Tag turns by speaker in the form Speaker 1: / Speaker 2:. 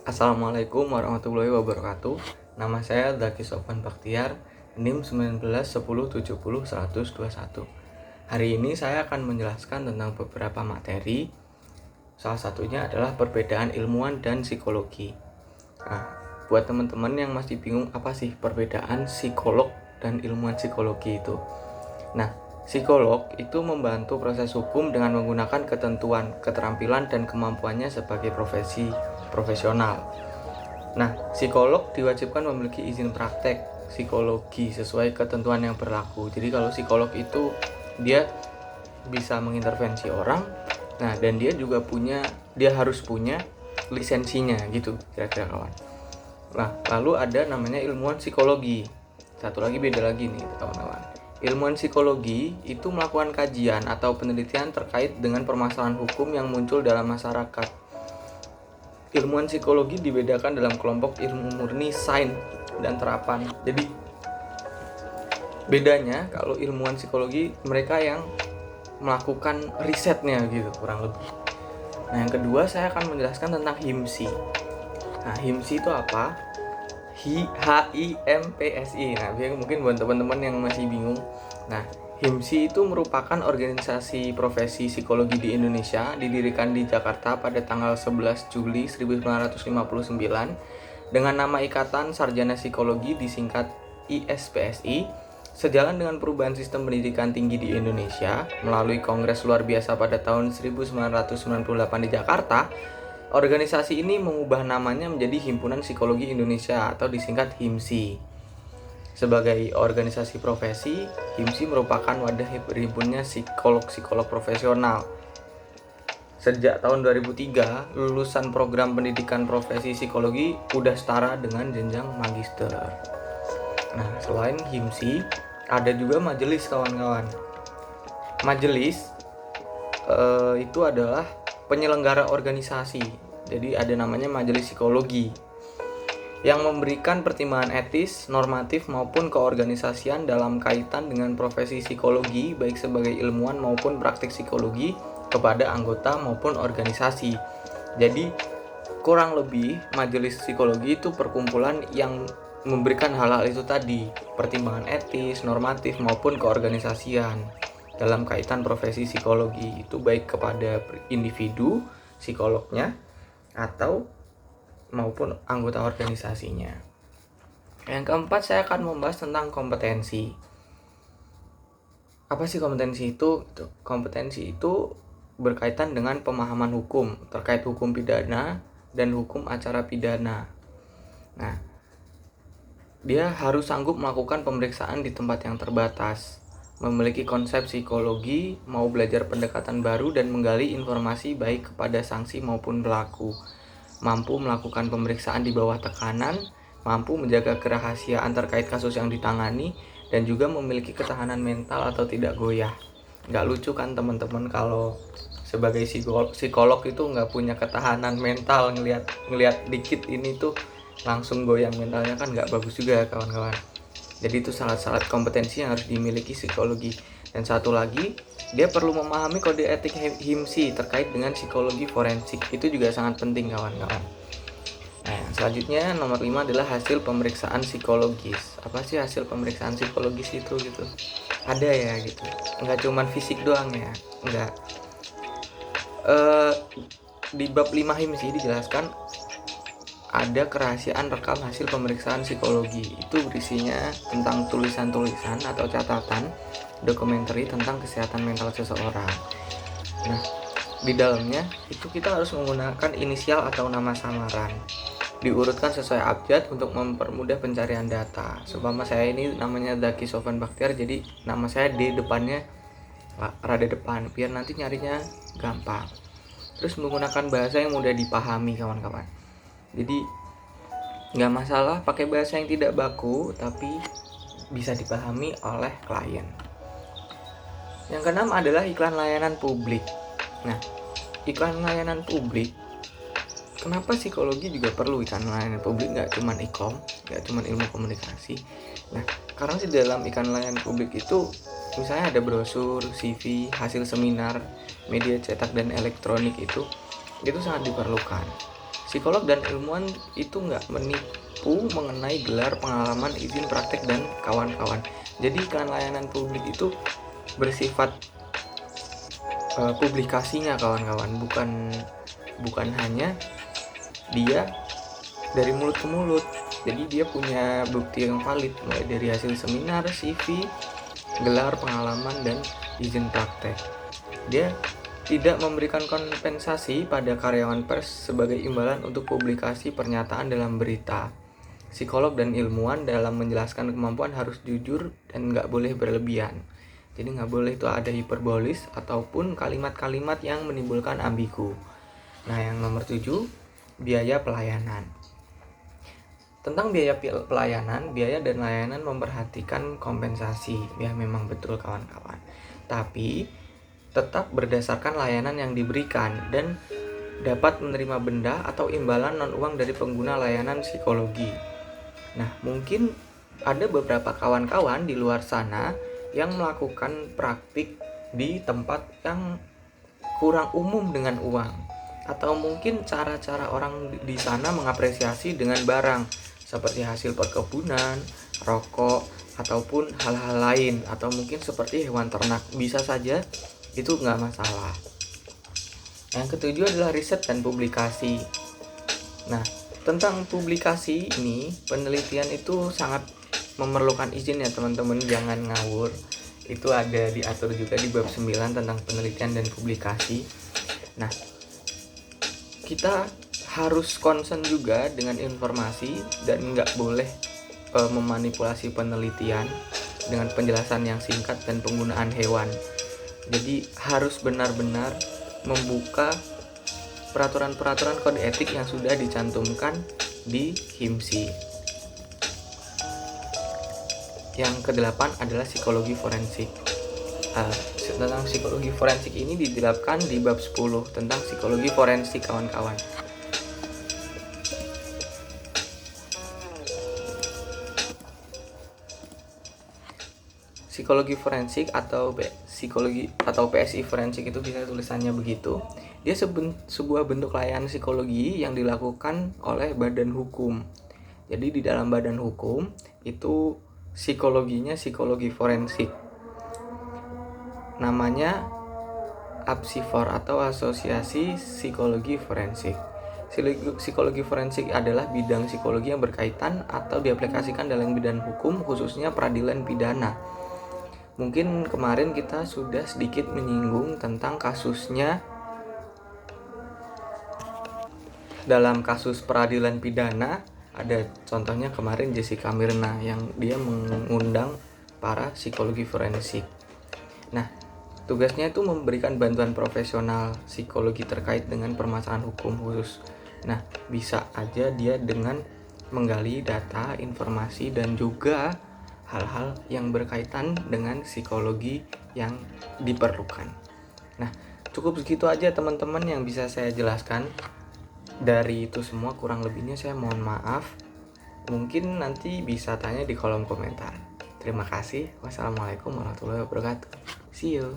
Speaker 1: Assalamualaikum warahmatullahi wabarakatuh. Nama saya Zaki Sofwan Bakhtiar, NIM 1910700121. Hari ini saya akan menjelaskan tentang beberapa materi. Salah satunya adalah perbedaan ilmuwan dan psikologi. Nah, buat teman-teman yang masih bingung apa sih perbedaan psikolog dan ilmuwan psikologi itu. Nah, psikolog itu membantu proses hukum dengan menggunakan ketentuan, keterampilan, dan kemampuannya sebagai profesional. Nah, psikolog diwajibkan memiliki izin praktek psikologi sesuai ketentuan yang berlaku. Jadi kalau psikolog itu dia bisa mengintervensi orang, nah dan dia harus punya lisensinya gitu kira-kira kawan. Nah, lalu ada namanya ilmuwan psikologi. Satu lagi beda lagi nih kawan-kawan. Ilmuwan psikologi itu melakukan kajian atau penelitian terkait dengan permasalahan hukum yang muncul dalam masyarakat. Ilmuwan psikologi dibedakan dalam kelompok ilmu murni, sains, dan terapan. Jadi bedanya kalau ilmuwan psikologi mereka yang melakukan risetnya gitu kurang lebih. Nah, yang kedua saya akan menjelaskan tentang HIMSI. Nah, HIMSI itu apa? HIMPSI. Nah, mungkin buat teman-teman yang masih bingung. Nah, HIMSI itu merupakan organisasi profesi psikologi di Indonesia, didirikan di Jakarta pada tanggal 11 Juli 1959 dengan nama Ikatan Sarjana Psikologi disingkat ISPSI. Sejalan dengan perubahan sistem pendidikan tinggi di Indonesia melalui Kongres Luar Biasa pada tahun 1998 di Jakarta, organisasi ini mengubah namanya menjadi Himpunan Psikologi Indonesia atau disingkat HIMSI. Sebagai organisasi profesi, HIMSI merupakan wadah berhimpunnya psikolog-psikolog profesional. Sejak tahun 2003, lulusan program pendidikan profesi psikologi udah setara dengan jenjang magister. Nah, selain HIMSI, ada juga majelis kawan-kawan. Majelis itu adalah penyelenggara organisasi. Jadi ada namanya majelis psikologi yang memberikan pertimbangan etis, normatif maupun keorganisasian dalam kaitan dengan profesi psikologi baik sebagai ilmuwan maupun praktik psikologi kepada anggota maupun organisasi. Jadi kurang lebih majelis psikologi itu perkumpulan yang memberikan hal-hal itu tadi, pertimbangan etis, normatif maupun keorganisasian dalam kaitan profesi psikologi itu baik kepada individu psikolognya atau maupun anggota organisasinya. Yang keempat saya akan membahas tentang kompetensi. Apa sih kompetensi itu? Kompetensi itu berkaitan dengan pemahaman hukum terkait hukum pidana dan hukum acara pidana. Nah, dia harus sanggup melakukan pemeriksaan di tempat yang terbatas, memiliki konsep psikologi, mau belajar pendekatan baru dan menggali informasi baik kepada sanksi maupun pelaku, mampu melakukan pemeriksaan di bawah tekanan, mampu menjaga kerahasiaan terkait kasus yang ditangani, dan juga memiliki ketahanan mental atau tidak goyah. Nggak lucu kan teman-teman kalau sebagai psikolog itu nggak punya ketahanan mental, ngelihat dikit ini tuh langsung goyang mentalnya, kan nggak bagus juga kawan-kawan. Jadi itu syarat-syarat kompetensi yang harus dimiliki psikologi. Dan satu lagi, dia perlu memahami kode etik HIMSI terkait dengan psikologi forensik. Itu juga sangat penting kawan-kawan. Nah, selanjutnya nomor 5 adalah hasil pemeriksaan psikologis. Apa sih hasil pemeriksaan psikologis itu gitu? Ada ya gitu. Enggak cuma fisik doang ya. Enggak. Di bab 5 HIMSI dijelaskan ada kerahasiaan rekam hasil pemeriksaan psikologi. Itu berisinya tentang tulisan-tulisan atau catatan dokumenter tentang kesehatan mental seseorang. Nah, di dalamnya itu kita harus menggunakan inisial atau nama samaran. Diurutkan sesuai abjad untuk mempermudah pencarian data. Seumpama saya ini namanya Zaki Sofwan Bakhtiar, jadi nama saya D depannya rada depan biar nanti nyarinya gampang. Terus menggunakan bahasa yang mudah dipahami kawan-kawan. Jadi nggak masalah pakai bahasa yang tidak baku, tapi bisa dipahami oleh klien. Yang keenam adalah iklan layanan publik. Nah, iklan layanan publik, kenapa psikologi juga perlu iklan layanan publik? Nggak cuma ikom, nggak cuma ilmu komunikasi. Nah, karena di dalam iklan layanan publik itu misalnya ada brosur, CV, hasil seminar, media cetak dan elektronik itu sangat diperlukan. Psikolog dan ilmuwan itu nggak menipu mengenai gelar, pengalaman, izin praktek, dan kawan-kawan. Jadi iklan layanan publik itu bersifat publikasinya kawan-kawan, bukan hanya dia dari mulut ke mulut. Jadi dia punya bukti yang valid mulai dari hasil seminar, CV, gelar, pengalaman, dan izin praktek. Dia tidak memberikan kompensasi pada karyawan pers sebagai imbalan untuk publikasi pernyataan dalam berita. Psikolog dan ilmuwan dalam menjelaskan kemampuan harus jujur dan nggak boleh berlebihan. Jadi nggak boleh itu ada hiperbolis ataupun kalimat-kalimat yang menimbulkan ambigu. Nah, yang nomor 7, biaya pelayanan. Tentang biaya pelayanan, biaya dan layanan memperhatikan kompensasi. Ya memang betul kawan-kawan. Tapi tetap berdasarkan layanan yang diberikan dan dapat menerima benda atau imbalan non-uang dari pengguna layanan psikologi. Nah, mungkin ada beberapa kawan-kawan di luar sana yang melakukan praktik di tempat yang kurang umum dengan uang, atau mungkin cara-cara orang di sana mengapresiasi dengan barang seperti hasil perkebunan, rokok, ataupun hal-hal lain, atau mungkin seperti hewan ternak. Bisa saja, itu nggak masalah. Yang ketujuh adalah riset dan publikasi. Nah, tentang publikasi ini, penelitian itu sangat memerlukan izin ya teman-teman, jangan ngawur. Itu ada diatur juga di bab 9 tentang penelitian dan publikasi. Nah, kita harus concern juga dengan informasi dan nggak boleh memanipulasi penelitian dengan penjelasan yang singkat dan penggunaan hewan. Jadi harus benar-benar membuka peraturan-peraturan kode etik yang sudah dicantumkan di HIMSI. Yang ke-8 adalah psikologi forensik. Tentang psikologi forensik ini diterapkan di bab 10 tentang psikologi forensik kawan-kawan. Psikologi forensik atau PSI forensik itu bisa tulisannya begitu. Dia sebuah bentuk layanan psikologi yang dilakukan oleh badan hukum. Jadi di dalam badan hukum itu psikologinya psikologi forensik. Namanya APSIFOR atau Asosiasi Psikologi Forensik. Psikologi forensik adalah bidang psikologi yang berkaitan atau diaplikasikan dalam bidang hukum, khususnya peradilan pidana. Mungkin kemarin kita sudah sedikit menyinggung tentang kasusnya dalam kasus peradilan pidana. Ada contohnya kemarin Jessica Mirna yang dia mengundang para psikologi forensik. Nah, tugasnya itu memberikan bantuan profesional psikologi terkait dengan permasalahan hukum khusus. Nah, bisa aja dia dengan menggali data, informasi, dan juga hal-hal yang berkaitan dengan psikologi yang diperlukan. Nah, cukup segitu aja teman-teman yang bisa saya jelaskan. Dari itu semua kurang lebihnya saya mohon maaf. Mungkin nanti bisa tanya di kolom komentar. Terima kasih. Wassalamualaikum warahmatullahi wabarakatuh. See you.